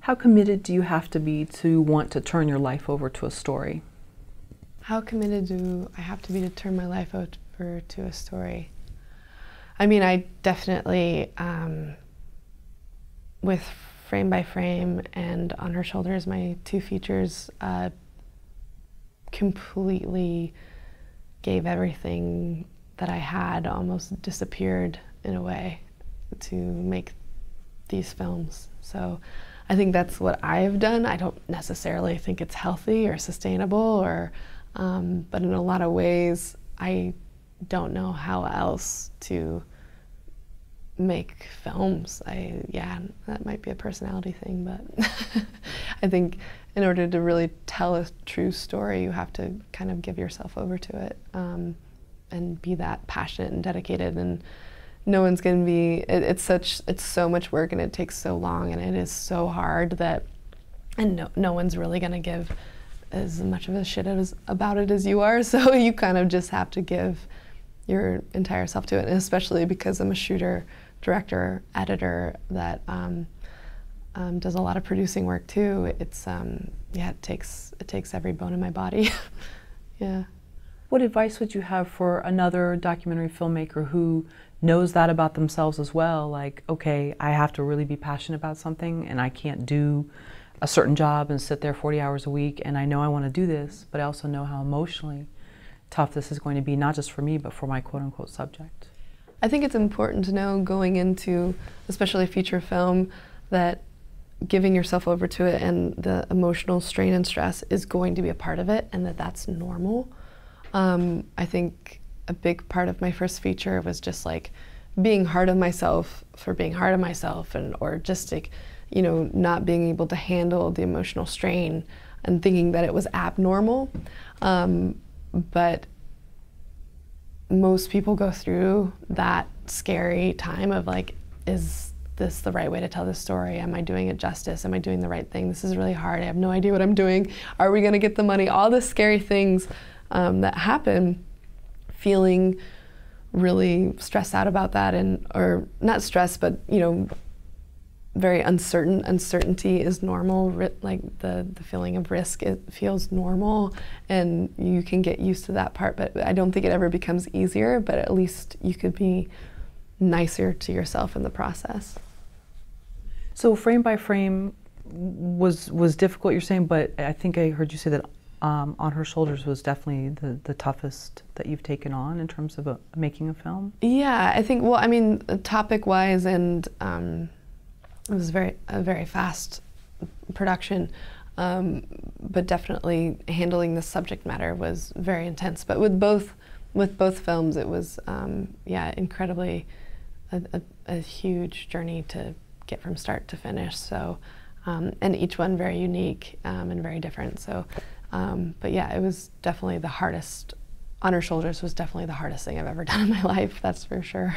How committed do you have to be to want to turn your life over to a story? How committed do I have to be to turn my life over to a story? I mean, I definitely, with Frame by Frame and On Her Shoulders, my two features, completely gave everything that I had, almost disappeared in a way, to make these films. So I think that's what I've done. I don't necessarily think it's healthy or sustainable, or, but in a lot of ways, I don't know how else to make films. Yeah, that might be a personality thing, but I think in order to really tell a true story, you have to kind of give yourself over to it, and be that passionate and dedicated. And no one's going to be, it's so much work, and it takes so long, and it is so hard that, and no one's really going to give as much of a shit about it as you are, so you kind of just have to give your entire self to it, and especially because I'm a shooter, director, editor that does a lot of producing work too. It's yeah, it takes every bone in my body. Yeah. What advice would you have for another documentary filmmaker who knows that about themselves as well? Like, okay, I have to really be passionate about something, and I can't do a certain job and sit there 40 hours a week, and I know I want to do this, but I also know how emotionally tough this is going to be, not just for me, but for my quote-unquote subject. I think it's important to know going into, especially feature film, that giving yourself over to it and the emotional strain and stress is going to be a part of it, and that that's normal. I think a big part of my first feature was just like being hard on myself for being hard on myself, and or just like, you know, not being able to handle the emotional strain and thinking that it was abnormal. But most people go through that scary time of like, is this the right way to tell this story? Am I doing it justice? Am I doing the right thing? This is really hard. I have no idea what I'm doing. Are we going to get the money? All the scary things that happen, feeling really stressed out about that, and or not stressed, but you know, very uncertain. Uncertainty is normal. Like the feeling of risk, it feels normal, and you can get used to that part. But I don't think it ever becomes easier. But at least you could be nicer to yourself in the process. So Frame by Frame was difficult, you're saying, but I think I heard you say that On Her Shoulders was definitely the toughest that you've taken on in terms of making a film. Yeah, I think. Well, I mean, topic-wise, and it was a very fast production, but definitely handling the subject matter was very intense. But with both films, it was yeah, incredibly a huge journey to get from start to finish. So, and each one very unique and very different. So, but yeah, it was definitely the hardest. On Her Shoulders was definitely the hardest thing I've ever done in my life. That's for sure.